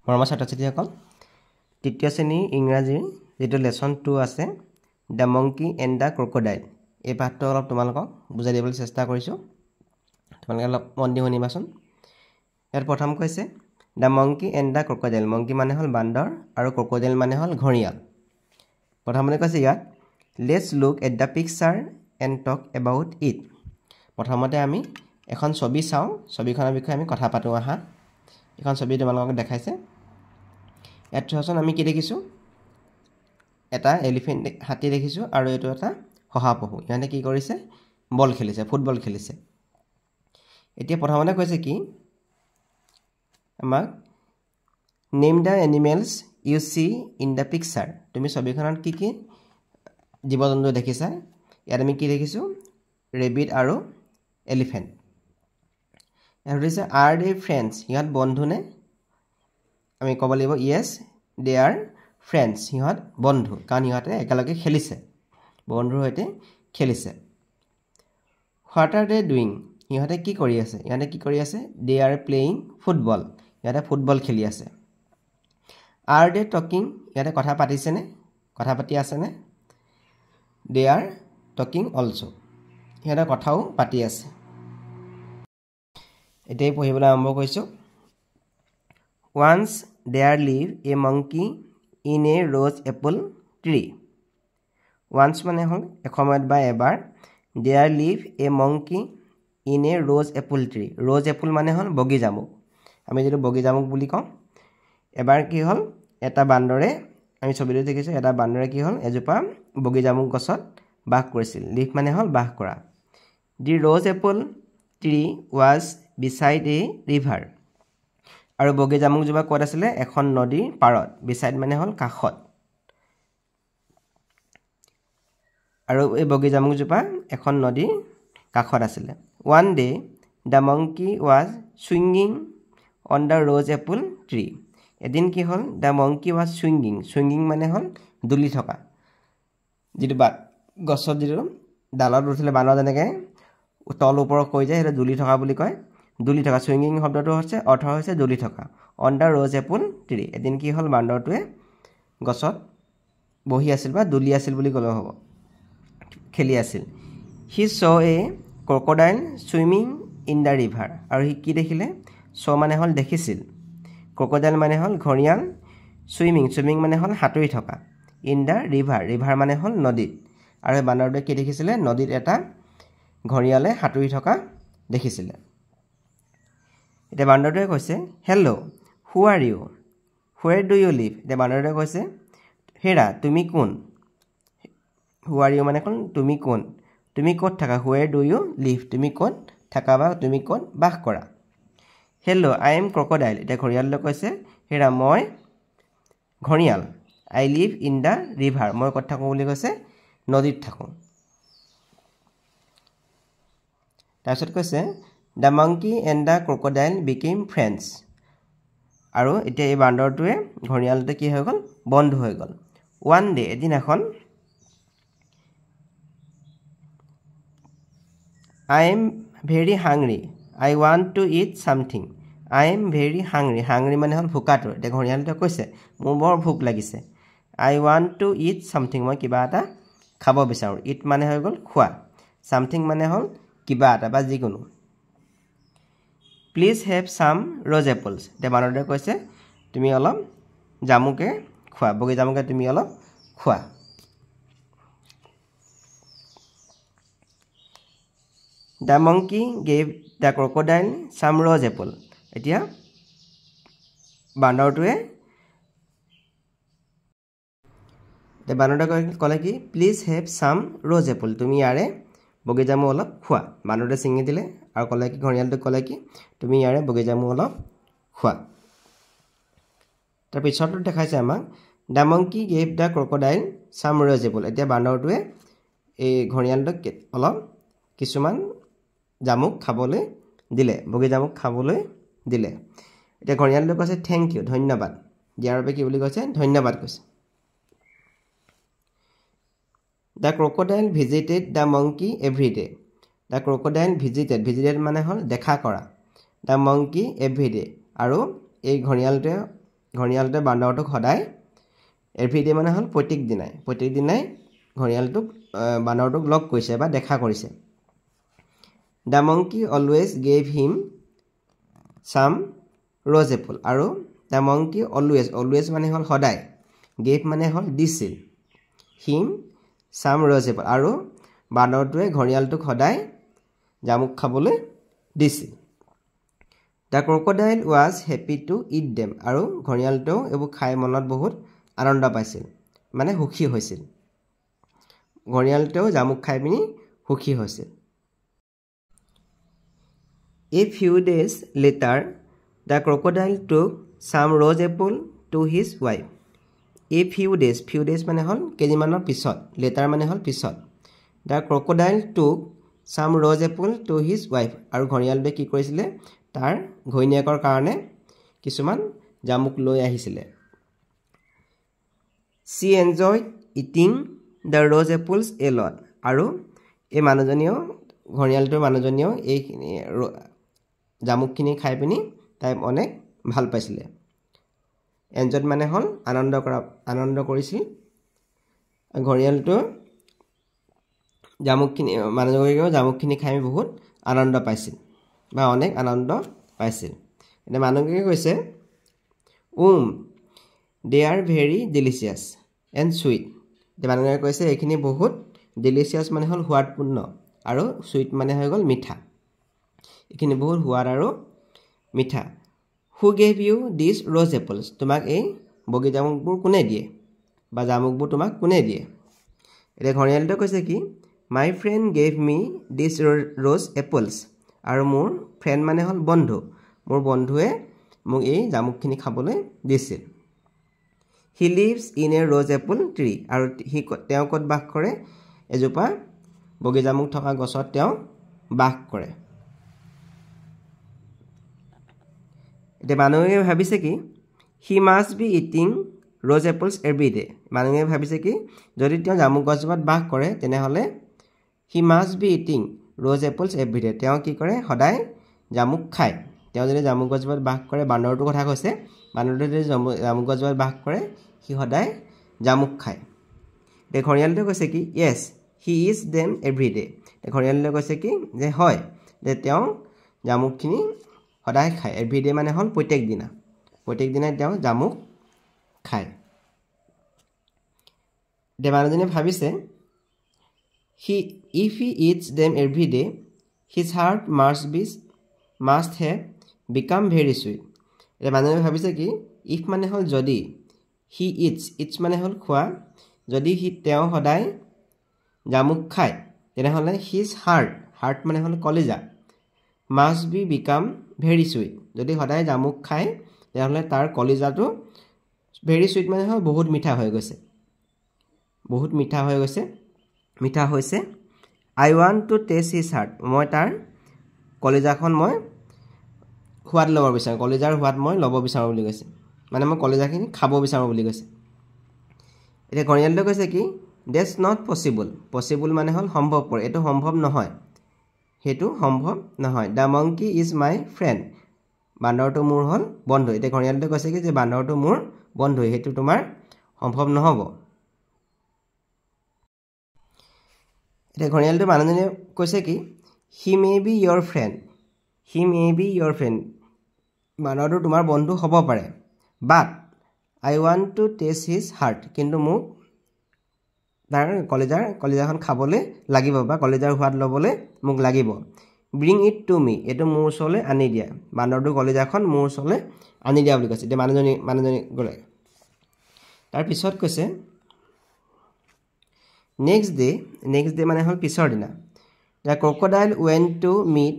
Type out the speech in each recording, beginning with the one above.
মৰমৰ ছাত্ৰ-ছাত্ৰীসকল তৃতীয় শ্ৰেণীৰ ইংৰাজীৰ যেটো লেসন 2 আছে the monkey and the crocodile এই পাঠটো অলপ তোমালোকক বুজাই দিবলৈ চেষ্টা কৰিছো তোমালোকে অলপ মন দি শুনিবাচোন ইয়াৰ প্ৰথম কৈছে the monkey and the crocodile monkey মানে হল বান্দৰ আৰু ক্ৰকডাইল মানে হল ঘৰিয়াল প্ৰথমতে কৈছে ইয়াত let's look at the picture and talk about it প্ৰথমতে আমি এখন ছবি চাও ছবিখনৰ বিষয়ে আমি কথা পাতো আহা এখন ছবি তোমালোকক দেখাইছে ইয়াত চোৱাচোন আমি কি দেখিছো এটা এলিফেন্ট হাতী দেখিছো আৰু এটো এটা শহাপহু ইয়ানে কি কৰিছে বল খেলিছে ফুটবল খেলিছে এতিয়া প্ৰথমতে কৈছে কি আমাক name the animals you see in the picture তুমি ছবিখনত কি কি জীৱ-জন্তু দেখিছা ইয়াত আমি কি দেখিছো ৰেবিট আৰু এলিফেন্ট আৰু দিছে আৰ দে ফ্ৰেন্ডস ইহঁত বন্ধু নে আমি ক'ব লাগিব ইয়েস দে আৰ ফ্ৰেন্ডস ইহঁত বন্ধু কাৰণ ইহঁতে একেলগে খেলিছে বন্ধুৰ সৈতে খেলিছে হোৱাট আৰ দে ডুইং ইহঁতে কি কৰি আছে ইহঁতে কি কৰি আছে দে আৰ প্লেইং ফুটবল ইহঁতে ফুটবল খেলি আছে আৰ দে টকিং ইহঁতে কথা পাতিছে নে কথা পাতি আছে নে দে আৰ টকিং অলসো ইহঁতে কথাও পাতি আছে এটাই পঢ়িবলৈ আৰম্ভ কৰিছো once there lived a monkey in a rose apple tree once মানে হল এসময়ত বা এবাৰ there lived a monkey in a rose apple tree rose apple মানে হল বগী জামুক আমি যেটো বগী জামুক বুলি কওঁ এবাৰ কি হল এটা বান্দৰে আমি ছবিটো দেখিছো এটা বান্দৰে কি হল এজোপা বগী জামুক গছত বাস কৰিছিল লিভ মানে হল বাস কৰা the rose apple tree was beside a river আৰু বগী জামুক জোপা ক'ত আছিল এখন নদীৰ পাৰত beside মানে হল কাষত আৰু এই বগী জামুক জোপা এখন নদীৰ কাষত আছিল one day the monkey was swinging on the rose apple tree এদিন কি হল the monkey was swinging মানে হল দুলি থকা যেটো গছত যেটো ডালত উঠিলে বানৰ যেনেকৈ তল ওপৰ কৈ যায় এটা দুলি থকা বুলি কয় দুলি থকা সুইংগিং শব্দটো হৈছে অৰ্থ হৈছে দুলি থকা on the rose apple tree এদিন কি হল বান্দৰটোৱে গছত বহি আছিল বা দুলি আছিল বুলি ক'লে হ'ব খেলি আছিল হি স এ crocodile swimming in the river আৰু হি কি দেখিলে স মানে হল দেখিছিল ক্ৰকডাইল মানে হল ঘৰিয়াল সুইমিং মানে হল হাতুৰি থকা ইন দা ৰিভাৰ মানে হল নদীত আৰু বান্দৰটোৱে কি দেখিছিলে নদীত এটা ঘৰিয়ালে হাতুৰি থকা দেখিছিলে এটা বান্দৰটোৱে কৈছে hello who are you where do you live এটা বান্দৰটোৱে কৈছে হেৰা তুমি কোন হু আৰ ইউ মানে কোন তুমি কোন তুমি ক'ত থাকা where do you live তুমি ক'ত থাকা বা তুমি ক'ত বাস কৰা হেল্ল আই এম ক্ৰকডাইল এটা ঘৰিয়াললৈ কৈছে হেৰা মই gharial I live in the river মই ক'ত থাকো বুলি কৈছে নদীত থাকো তাৰপিছত কৈছে The monkey and the crocodile became friends. আৰু এতিয়া এই বান্দৰটোৱে ঘৰিয়ালতে কি হৈ গল বন্ধু হৈ গল one day এদিন এখন I am very hungry I want to eat something I am very hungry মানে হল ভোকাটো এতিয়া ঘৰিয়ালতে কৈছে মোৰ বৰ ভোক লাগিছে I want to eat something মই কিবা এটা খাব বিচাৰো eat মানে হৈ গল খোৱা something মানে হল কিবা এটা বা যিকোনো Please have some rose apples. The বান্দৰটোৱে কৈছে তুমি অলপ জামুকে খোৱা বগী জামুকে তুমি অলপ খোৱা The monkey gave the crocodile some rose apple. এতিয়া বান্দৰটোৱে ক'লে কি Please have some rose apple. তুমি ইয়াৰে বগী জামু অলপ খোৱা বান্দৰটোৱে ছিঙি দিলে আৰু ক'লে কি ঘৰিয়ালটো ক'লে কি তুমি ইয়াৰে বগী জামু অলপ খোৱা তাৰ পিছতো দেখাইছে আমাক the monkey gave the crocodile some rose apple এতিয়া বান্দৰটোৱে এই ঘৰিয়ালটোক অলপ কিছুমান জামুক খাবলৈ দিলে বগী জামুক খাবলৈ দিলে এতিয়া ঘৰিয়ালটোৱে কৈছে থ্যাংক ইউ ধন্যবাদ ইয়াৰ বাবে কি বুলি কৈছে ধন্যবাদ কৈছে The crocodile visited the monkey every day. The crocodile visited মানে হল দেখা কৰা The monkey every day আৰু এই ঘৰিয়ালটোৱে ঘৰিয়ালটোৱে বান্দৰটোক সদায় এভৰিডে মানে হ'ল প্ৰত্যেক দিনাই ঘৰিয়ালটোক বান্দৰটোক লগ কৰিছে বা দেখা কৰিছে the monkey always gave him sum rose Apple আৰু দ্য মংকি অলৱেজ মানে হ'ল সদায় গেভ মানে হ'ল দিছিল হিম সাম ৰ'জ এপল আৰু বান্দৰটোৱে ঘৰিয়ালটোক সদায় জামুক খাবলৈ দিছিল the crocodile was happy to eat them আৰু ঘৰিয়ালটোৱেও এইবোৰ খাই মনত বহুত আনন্দ পাইছিল মানে সুখী হৈছিল ঘৰিয়ালটোৱেও জামুক খাই পিনি সুখী হৈছিল A few days later, the crocodile took some rose apple to his wife. A few days মানে হ'ল কেইদিনমানৰ পিছত later মানে হ'ল পিছত the crocodile took some rose apple to his wife আৰু ঘৰিয়ালটোৱে কি কৰিছিলে তাৰ ঘৈণীয়েকৰ কাৰণে কিছুমান জামুক লৈ আহিছিলে She enjoyed eating the rose apples a lot আৰু এই মানুহজনীও ঘৰিয়ালটোৰ মানুহজনীও এই জামুকখিনি খাই পিনি তাই অনেক ভাল পাইছিলে এনজয় মানে হ'ল আনন্দ কৰিছিল ঘৰিয়ালটো জামুকখিনি খাই বহুত আনন্দ পাইছিল বা অনেক আনন্দ পাইছিল এতিয়া মানুহজনে কৈছে they are very delicious and sweet এতিয়া মানুহজনে কৈছে এইখিনি বহুত delicious মানে হ'ল সোৱাদপূৰ্ণ আৰু sweet মানে হৈ গ'ল মিঠা এইখিনি বহুত সোৱাদ আৰু মিঠা who gave you these rose apples তোমাক এই বগী জামুকবোৰ কোনে দিয়ে বা জামুকবোৰ তোমাক কোনে দিয়ে এতিয়া ঘৰিয়ালটোৱে কৈছে কি my friend gave me these rose apples আৰু মোৰ ফ্ৰেণ্ড মানে হ'ল বন্ধু মোৰ বন্ধুৱে মোক এই জামুকখিনি খাবলৈ দিছিল he lives in a rose apple tree আৰু তেওঁ ক'ত বাস কৰে এজোপা বগী জামুক থকা গছত তেওঁ বাস কৰে এতিয়া মানুহে ভাবিছে কি he must be eating rose apples every day মানুহে ভাবিছে কি যদি তেওঁ জামুক গছজোপাত বাস কৰে তেনেহলে he must be eating rose apples every day তেওঁ কি কৰে সদায় জামুক খায় তেওঁ যদি জামুক গছজোপাত বাস কৰে বান্দৰটোৰ কথা কৈছে বান্দৰটোৱে যদি জামুক গছজোপাত বাস কৰে সি সদায় জামুক খায় এতিয়া ঘৰিয়ালটোৱে কৈছে কি yes he eats them every day ঘৰিয়ালটোৱে কৈছে কি যে হয় যে তেওঁ জামুকখিনি সদায় খায় এভৰিডে মানে হ'ল প্ৰত্যেক দিনাই তেওঁ জামুক খায় মানুহজনে ভাবিছে if he eats them every day his heart must have become very sweet মানুহজনে ভাবিছে কি if মানে হ'ল যদি he eats মানে হ'ল খোৱা যদি তেওঁ সদায় জামুক খায় তেনেহ'লে his heart মানে হ'ল কলিজা must be become very sweet যদি সদায় জামুক খায় তেনেহ'লে তাৰ কলিজাটো very sweet মানে হ'ল বহুত মিঠা হৈছে I want to taste his heart মই তাৰ কলিজাখন মই সোৱাদ ল'ব বিচাৰোঁ কলিজাৰ সোৱাদ মই ল'ব বিচাৰোঁ বুলি কৈছে মানে মই কলিজাখিনি খাব বিচাৰোঁ বুলি কৈছে এতিয়া ঘৰিয়ালটোৱে কৈছে কি that's not possible মানে হ'ল সম্ভৱপৰ এইটো সম্ভৱ নহয় the monkey is my friend বান্দৰটো মোৰ হ'ল বন্ধু এতিয়া ঘৰিয়ালটোৱে কৈছে কি যে বান্দৰটো মোৰ বন্ধু সেইটো তোমাৰ সম্ভৱ নহব এতিয়া ঘৰিয়ালটোৱে মানুহজনে কৈছে কি he may be your friend বান্দৰটো তোমাৰ বন্ধু হ'ব পাৰে but I want to taste his heart কিন্তু মোক তাৰ কলিজাখন খাবলৈ লাগিব বা কলিজাৰ সোৱাদ ল'বলৈ মোক লাগিব bring it to me এইটো মোৰ ওচৰলৈ আনি দিয়া বান্দৰটো কলিজাখন মোৰ ওচৰলৈ আনি দিয়া বুলি কৈছে এতিয়া মানুহজনী গ'লে তাৰ পিছত কৈছে next day মানে হ'ল পিছৰ দিনা the crocodile went to meet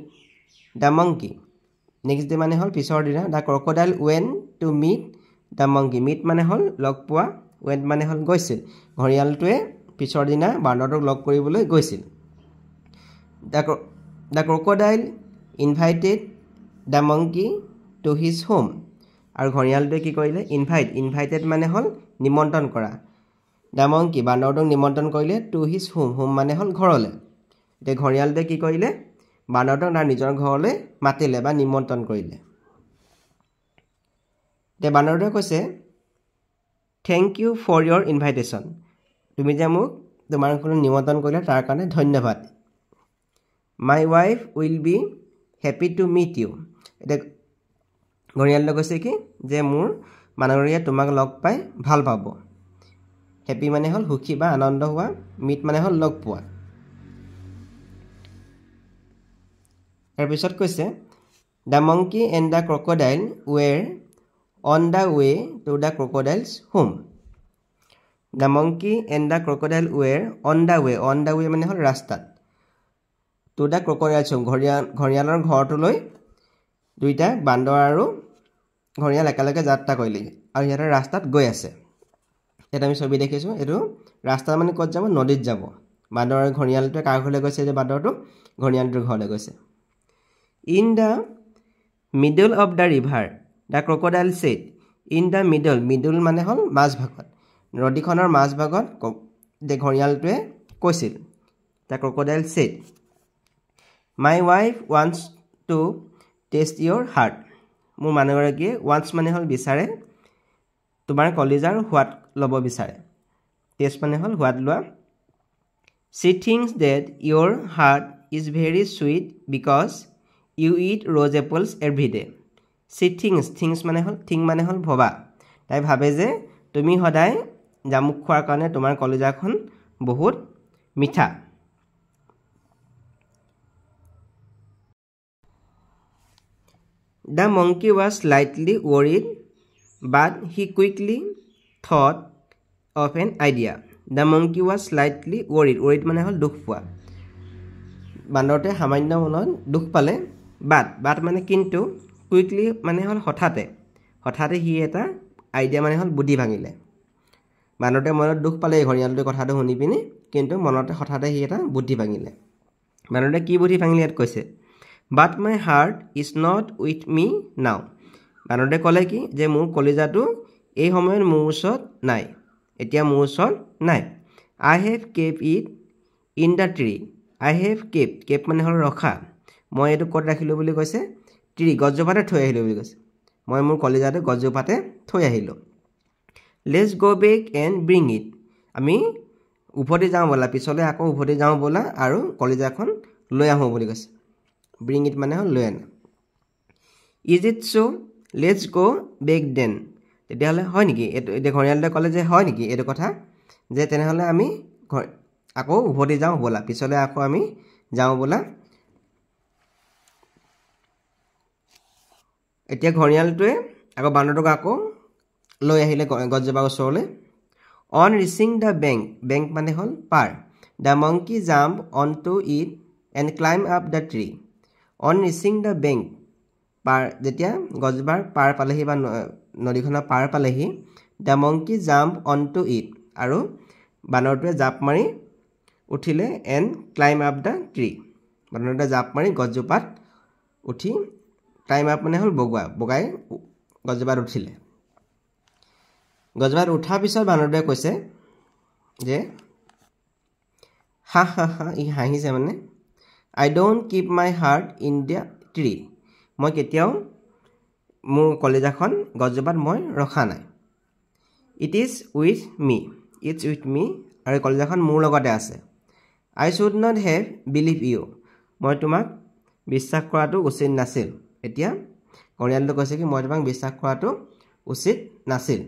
the monkey next day মানে হ'ল পিছৰ দিনা the crocodile went to meet the monkey meet মানে হ'ল লগ পোৱা went মানে হ'ল গৈছিল ঘৰিয়ালটোৱে পিছৰ দিনা বান্দৰটোক লগ কৰিবলৈ গৈছিল the crocodile invited the monkey to his home আৰু ঘৰিয়ালটোৱে কি কৰিলে invited মানে হ'ল নিমন্ত্ৰণ কৰা the monkey বান্দৰটোক নিমন্ত্ৰণ কৰিলে to his home মানে হ'ল ঘৰলৈ এতিয়া ঘৰিয়ালটোৱে কি কৰিলে বান্দৰটোক তাৰ নিজৰ ঘৰলৈ মাতিলে বা নিমন্ত্ৰণ কৰিলে তে বান্দৰটোৱে কৈছে thank U for your invitation তুমি যে মোক তোমাৰ কোনো নিমন্ত্ৰণ কৰিলা তাৰ কাৰণে ধন্যবাদ my wife will be happy to meet you এতিয়া ঘৰিয়ালটোৱে কৈছে কি যে মোৰ মানুহগৰাকীয়ে তোমাক লগ পাই ভাল পাব হেপি মানে হ'ল সুখী বা আনন্দ হোৱা মিট মানে হ'ল লগ পোৱা তাৰপিছত কৈছে the monkey and the crocodile were on the way to the crocodile's home the monkey and the crocodile were on the way মানে হ'ল ৰাস্তাত টু দ্য ক্ৰক'ডাইলছ হোম ঘৰিয়ালৰ ঘৰটোলৈ দুইটা বান্দৰ আৰু ঘৰিয়াল একেলগে যাত্ৰা কৰিলে আৰু সিহঁতে ৰাস্তাত গৈ আছে ইয়াত আমি ছবি দেখিছোঁ এইটো ৰাস্তা মানে ক'ত যাব নদীত যাব বান্দৰ আৰু ঘৰিয়ালটোৱে কাৰ ঘৰলৈ গৈছে যে বান্দৰটো ঘৰিয়ালটোৰ ঘৰলৈ গৈছে in the middle of the river the crocodile said in the middle মানে হ'ল মাজভাগত নদীখনৰ মাজভাগত ঘৰিয়ালটোৱে কৈছিল the crocodile said my wife wants to test your heart মোৰ মানুহগৰাকীয়ে ৱান্টছ মানে হ'ল বিচাৰে তোমাৰ কলিজাৰ সোৱাদ ল'ব বিচাৰে টেষ্ট মানে হ'ল সোৱাদ লোৱা she thinks that your heart is very sweet because you eat rose apples every day she thinks মানে হ'ল ভবা তাই ভাবে যে তুমি সদায় জামুক খোৱাৰ কাৰণে তোমাৰ কলিজাখন বহুত মিঠা The monkey was slightly worried, but he quickly thought of an idea. The monkey was slightly worried. Worried মানে হ'ল দুখ পোৱা বান্দৰতে সামান্য মনত দুখ পালে বাট মানে কিন্তু কুইকলি মানে হ'ল হঠাতে সি এটা আইডিয়া মানে হ'ল বুদ্ধি ভাঙিলে বান্দৰতে মনত দুখ পালে ঘৰিয়ালটোৱে কথাটো শুনি পিনি কিন্তু মনতে হঠাতে সি এটা বুদ্ধি ভাঙিলে বান্দৰতে কি বুদ্ধি ভাঙিলে ইয়াত কৈছে But my heart is not with me now. বান্দৰটোৱে ক'লে কি যে মোৰ কলিজাটো এই সময়ত মোৰ ওচৰত নাই এতিয়া মোৰ ওচৰত নাই I have kept it in the tree. I have kept মানে হ'ল ৰখা মই এইটো ক'ত ৰাখিলোঁ বুলি কৈছে ট্ৰি গছজোপাতে থৈ আহিলোঁ বুলি কৈছে মই মোৰ কলিজাটো গছজোপাতে থৈ আহিলোঁ Let's go back and bring it. আমি উভতি যাওঁ ব'লা পিছলৈ আকৌ উভতি যাওঁ ব'লা আৰু কলিজাখন লৈ আহোঁ বুলি কৈছে Bring it মানে হ'ল লৈ আনা Is it so? Let's go back then. তেতিয়াহ'লে হয় নেকি এতিয়া ঘৰিয়ালটোৱে ক'লে যে হয় নেকি এইটো কথা যে তেনেহ'লে আমি আকৌ উভতি যাওঁ ব'লা পিছলৈ আকৌ আমি যাওঁ ব'লা এতিয়া ঘৰিয়ালটোৱে আকৌ বান্দৰটোক আকৌ লৈ আহিলে গছজোপাৰ ওচৰলৈ On reaching the bank মানে হ'ল পাৰ The monkey jumped onto it and climbed up the tree On reaching the bank পাৰ যেতিয়া গছজোপাৰ পাৰ পালেহি বা নদীখনৰ পাৰ পালেহি The monkey jumped onto it আৰু বান্দৰটোৱে জাপ মাৰি উঠিলে and climb up the tree বান্দৰটোৱে জাপ মাৰি গছজোপাত উঠি climb up মানে হ'ল বগাই গছজোপাত উঠিলে গছজোপাত উঠাৰ পিছত বান্দৰটোৱে কৈছে যে হা ই হাঁহিছে মানে I don't keep my heart in the tree. মই কেতিয়াও মোৰ কলিজাখন গছজোপাত মই ৰখা নাই It's with me আৰু কলিজাখন মোৰ লগতে আছে I should not have believed you. মই তোমাক বিশ্বাস কৰাটো উচিত নাছিল এতিয়া ঘৰিয়ালটো কৈছে কি মই তোমাক বিশ্বাস কৰাটো উচিত নাছিল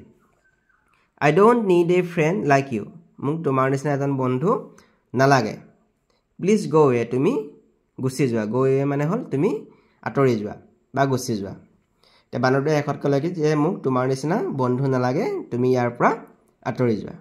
I don't need a friend like you. মোক তোমাৰ নিচিনা এজন বন্ধু নালাগে Please go away. তুমি গুচি যোৱা go away মানে হ'ল তুমি আঁতৰি যোৱা বা গুচি যোৱা তে বান্দৰটোৱে শেষত ক'লে কি যে মোক তোমাৰ নিচিনা বন্ধু নালাগে তুমি ইয়াৰ পৰা আঁতৰি যোৱা